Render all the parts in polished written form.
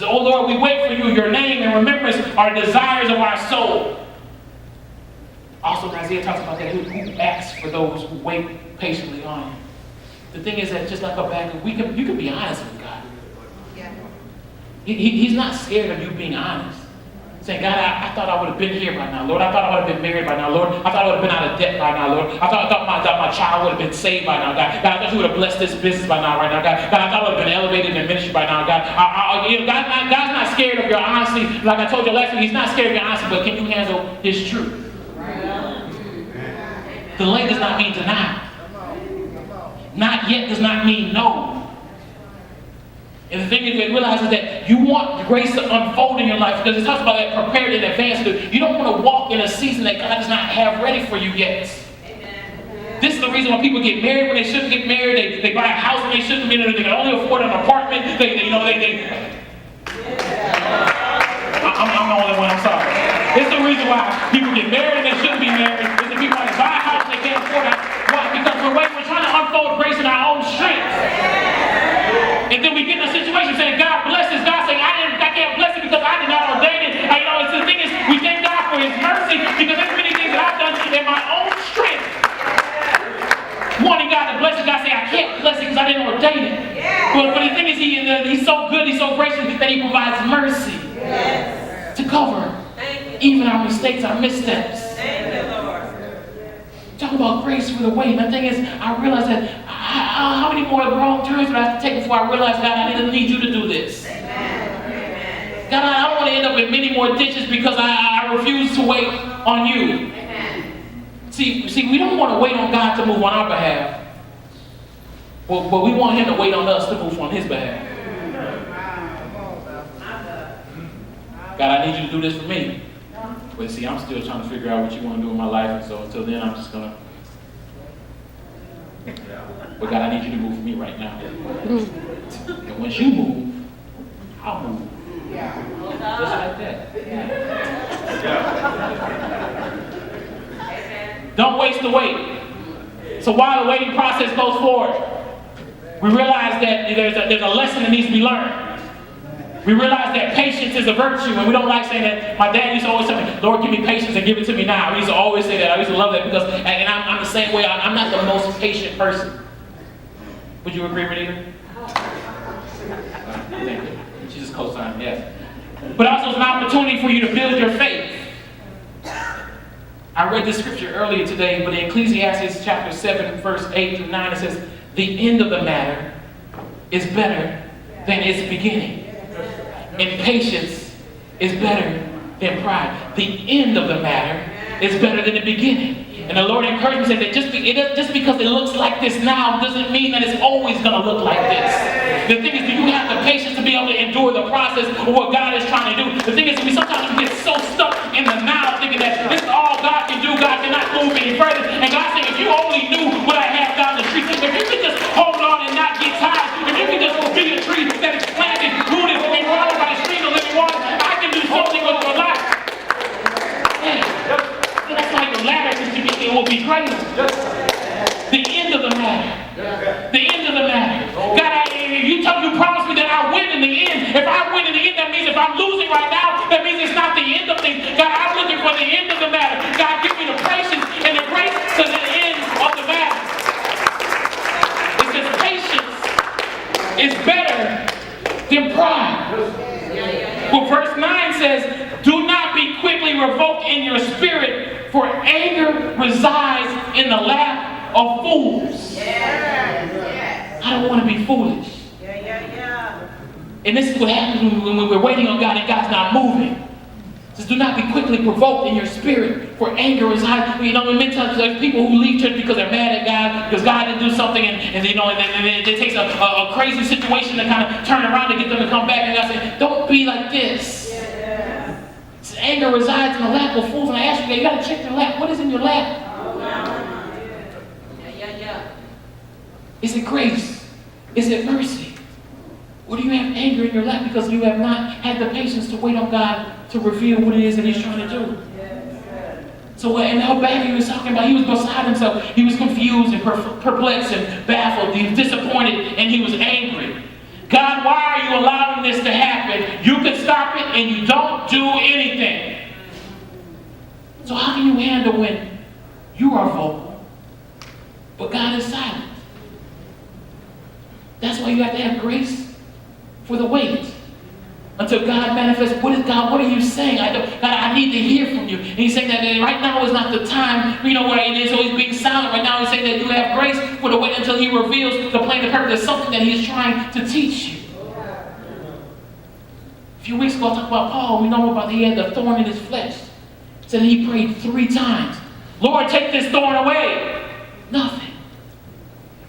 says, oh Lord, we wait for you. Your name and remembrance are desires of our soul. Also, Isaiah talks about that, who asks for those who wait patiently on him. The thing is that just like Habakkuk, you can be honest with God. Yeah. He's not scared of you being honest. Saying, God, I thought I would have been here by now. Lord, I thought I would have been married by now. Lord, I thought I would have been out of debt by now. Lord, I thought my child would have been saved by now. God, I thought you would have blessed this business by now, right now. God, I thought I would have been elevated in ministry by now. God, God's not scared of your honesty. Like I told you last week, he's not scared of your honesty, but can you handle his truth? Delay does not mean denial. Not yet does not mean no. And the thing is, we realize is that you want grace to unfold in your life, because it talks about that prepared in advance. You don't want to walk in a season that God does not have ready for you yet. Amen. This is the reason why people get married when they shouldn't get married. They buy a house when they shouldn't be. They can only afford an apartment. I'm the only one. I'm sorry. It's the reason why people get married and they shouldn't be married. It's the people that buy a house and they can't afford it. Why? Because we're trying to unfold grace in our own strength. And then we get in a situation saying, God blesses. God saying, I can't bless it because I did not ordain it. It's the thing is, we thank God for his mercy, because there's many things that I've done in my own strength. Wanting God to bless it, God saying, I can't bless it because I didn't ordain it. Yeah. But the thing is, he's so good, he's so gracious that he provides mercy to cover even our mistakes, our missteps. Thank you, Lord. Talk about grace for the wait. The thing is, I realized that how many more wrong turns would I have to take before I realized, God, I didn't need you to do this. Amen. God, I don't want to end up in many more ditches because I refuse to wait on you. Amen. See, we don't want to wait on God to move on our behalf. But we want him to wait on us to move on his behalf. God, I need you to do this for me. But see, I'm still trying to figure out what you want to do in my life, and so until then, I'm just going to... But God, I need you to move for me right now. And once you move, I'll move. Just like that. Don't waste the wait. So while the waiting process goes forward, we realize that there's a lesson that needs to be learned. We realize that patience is a virtue, and we don't like saying that. My dad used to always tell me, Lord, give me patience and give it to me now. He used to always say that. I used to love that because, and I'm the same way. I'm not the most patient person. Would you agree, Renita? Thank you. She just co-signed, yes. But also it's an opportunity for you to build your faith. I read this scripture earlier today, but in Ecclesiastes chapter 7, verse 8 through 9, it says, the end of the matter is better than its beginning. And patience is better than pride. The end of the matter is better than the beginning. And the Lord encouraged me, said that just because it looks like this now doesn't mean that it's always going to look like this. The thing is, do you have the patience to be able to endure the process of what God is trying to do? The thing is, sometimes we get so stuck in the now, thinking that this is all God can do. God cannot move any further. And God saying, if you only knew what I have down the street, if you could just hold on and not get tired, if you could just be a tree that is planted, rooted, and watered by the stream of living water, I can do something with your life. That's like the ladder it will be greater. The end of the matter. The end of the matter. God, you promised me that I win in the end. If I win in the end, that means if I'm losing right now, that means it's not the end of things. God, I'm looking for the end of the matter. God, give me the patience and the grace to the end of the matter. It says patience is better than pride. Well, verse 9 says, do not be quickly revoked in your spirit, for anger resides in the lap of fools. I don't want to be foolish. And this is what happens when we're waiting on God and God's not moving. It says, do not be quickly provoked in your spirit, for anger resides. Many times there's people who leave church because they're mad at God, because God didn't do something, and it takes a crazy situation to kind of turn around to get them to come back. And God said, don't be like this. Anger resides in the lap of fools. And I ask you got to check your lap. What is in your lap? Is it grace? Is it mercy? Or do you have anger in your lap because you have not had the patience to wait on God to reveal what it is that he's trying to do? So in Habakkuk, he was talking about, he was beside himself. He was confused and perplexed and baffled. He was disappointed and he was angry. God, why are you allowing this to happen? happen. You can stop it and you don't do anything. So how can you handle when you are vocal, but God is silent? That's why you have to have grace for the wait. Until God manifests. What are you saying? God, I need to hear from you. And he's saying that right now is not the time, where it is always being silent. Right now he's saying that you have grace for the wait until he reveals the plan, the purpose. There's something that he's trying to teach you. A few weeks ago I talked about Paul. We know about he had the thorn in his flesh. It said he prayed 3 times. Lord, take this thorn away. Nothing.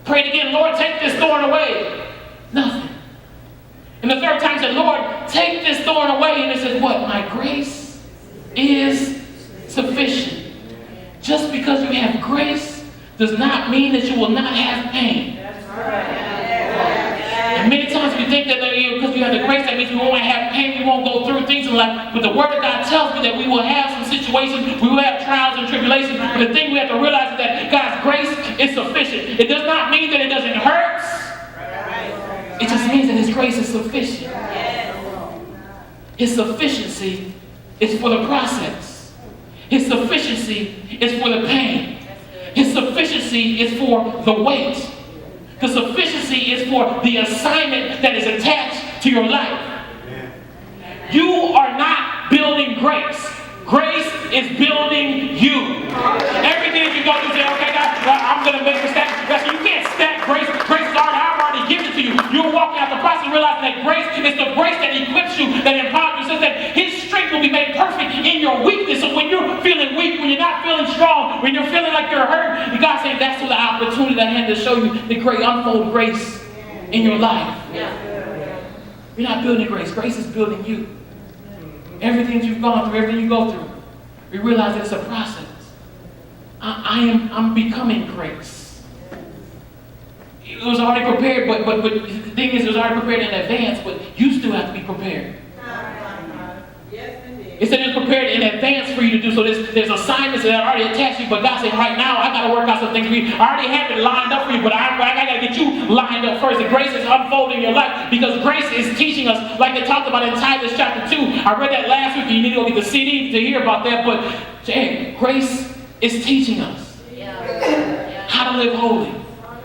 Prayed again. Lord, take this thorn away. Nothing. And the 3rd time he said, Lord, take this thorn away. And it says, what? My grace is sufficient. Just because you have grace does not mean that you will not have pain. That's right. And many times we think that because you have the grace, that means we won't have pain, we won't go through things in life. But the Word of God tells me that we will have some situations, we will have trials and tribulations. But the thing we have to realize is that God's grace is sufficient. It does not mean that it doesn't hurt. It just means that his grace is sufficient. His sufficiency is for the process. His sufficiency is for the pain. His sufficiency is for the wait. The sufficiency is for the assignment that is attached to your life. You are not building grace. Grace is building you. Everything that you go through, say, okay, God, I'm going to make a stack. You can't stack grace. Grace is already given to you. You're walking out the process and realizing that grace is the grace that equips you, that empowers you, so that his strength will be made perfect in your weakness. So when you're feeling weak, when you're not feeling strong, when you're feeling like you're hurt, God's saying that's the opportunity that I had to show you the great unfold grace in your life. You're not building grace. Grace is building you. Everything that you've gone through, everything you go through, we realize that it's a process. I'm becoming grace. It was already prepared, but the thing is, it was already prepared in advance, but you still have to be prepared. It said it was prepared in advance for you to do. So there's assignments that are already attached to you, but God said, right now, I got to work out some things for you. I already have it lined up for you, but I got to get you lined up first. The grace is unfolding your life, because grace is teaching us, like they talked about in Titus chapter 2. I read that last week, and you need to go get the CD to hear about that, but hey, grace is teaching us how to live holy,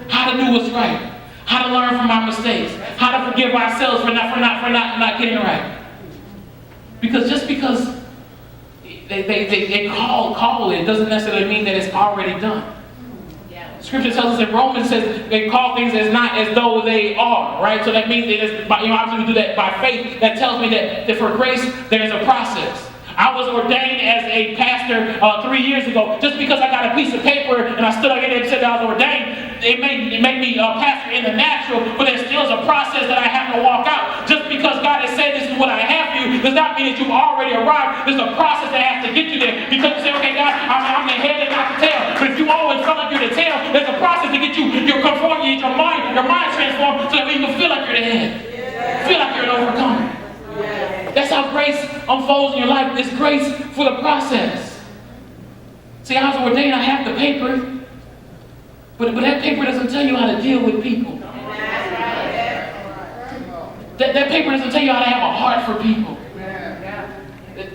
how to do what's right, how to learn from our mistakes, how to forgive ourselves for not getting it right. Because just because they call it doesn't necessarily mean that it's already done. Scripture tells us in Romans, says they call things as not as though they are, right? So that means that obviously we do that by faith. That tells me that for grace there's a process. I was ordained as a pastor 3 years ago. Just because I got a piece of paper and I stood up there and said that I was ordained, it made me a pastor in the natural, but there still is a process that I have to walk out. Just because God has said this is what I have for you does not mean that you've already arrived. There's a process that has to get you there. Because you say, okay, God, I'm the head and not the tail. But if you always felt like you're the tail, there's a process to get you, your mind transformed so that you can feel like you're the head. Feel like you're an overcomer. That's how grace unfolds in your life. It's grace for the process. See, I was ordained, I have the paper, but that paper doesn't tell you how to deal with people. That paper doesn't tell you how to have a heart for people.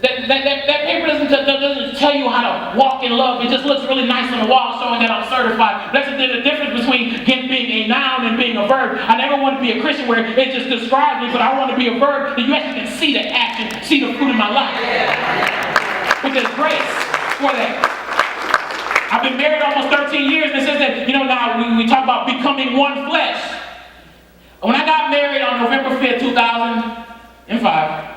That paper doesn't tell you how to walk in love. It just looks really nice on the wall showing that I'm certified. That's the difference between being a noun and being a verb. I never want to be a Christian where it just describes me, but I want to be a verb that you actually can see the action, see the fruit of my life. But there's grace for that. I've been married almost 13 years, and it says that, now we talk about becoming one flesh. When I got married on November 5th, 2005,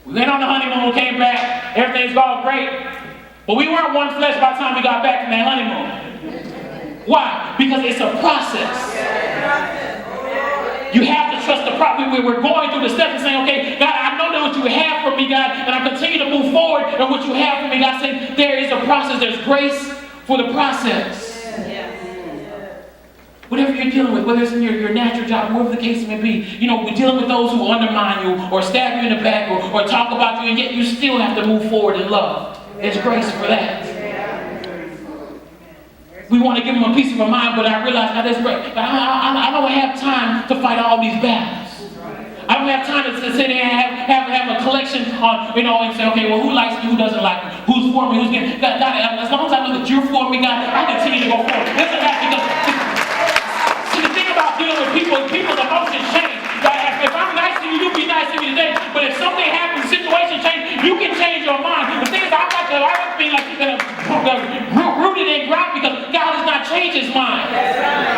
we went on the honeymoon, came back, everything's gone great. But we weren't one flesh by the time we got back from that honeymoon. Why? Because it's a process. You have to trust the process. We're going through the steps and saying, okay, God, I know that what you have for me, God, and I continue to move forward in what you have for me. God saying there is a process. There's grace for the process. Whatever you're dealing with, whether it's in your natural job, whatever the case may be, we're dealing with those who undermine you or stab you in the back or talk about you, and yet you still have to move forward in love. There's grace for that. We want to give them a piece of our mind, but I realize, God, that's great. But I don't have have time to fight all these battles. I don't have time to sit there and have a collection on, and say, okay, well, who likes me, who doesn't like me, who's for me, who's against me. God, as long as I know that you're for me, God, I continue to go forward. Listen, God, because see, the thing about dealing with people's emotions change. God, if I'm nice to you, you be nice to me today. But if something happens, situation change, you can change your mind. The thing is, I like to be like rooted and grounded because God does not change his mind. That's right.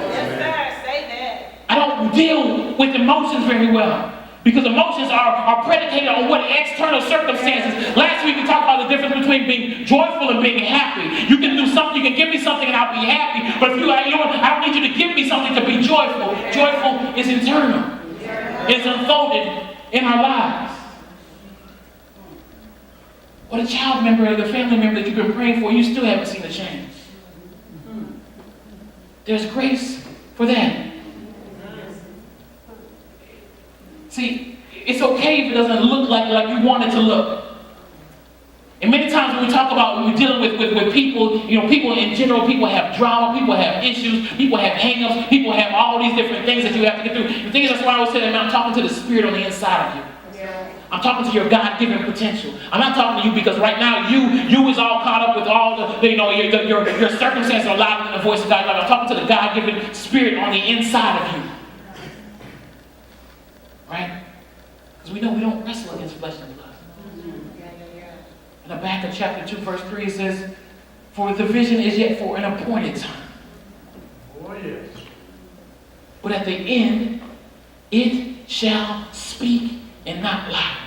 Yes, sir. Say that. I don't deal with emotions very well because emotions are predicated on what external circumstances. Last week we talked about the difference between being joyful and being happy. You can do something, you can give me something and I'll be happy. But if I don't need you to give me something to be joyful. Joyful is internal. It's unfolded in our lives. What a child member or the family member that you've been praying for, you still haven't seen a change. There's grace for that. See, it's okay if it doesn't look like you want it to look. And many times when we talk about, when we're dealing with people, people in general, people have drama, people have issues, people have hang-ups, people have all these different things that you have to get through. The thing is, that's why I always say that I'm talking to the spirit on the inside of you. I'm talking to your God-given potential. I'm not talking to you because right now you is all caught up with all your circumstances are louder than the voice of God. I'm talking to the God-given spirit on the inside of you. Right? Because we know we don't wrestle against flesh and blood. In the back of chapter 2, verse 3, it says, for the vision is yet for an appointed time. Oh, yes. But at the end, it shall speak and not lie.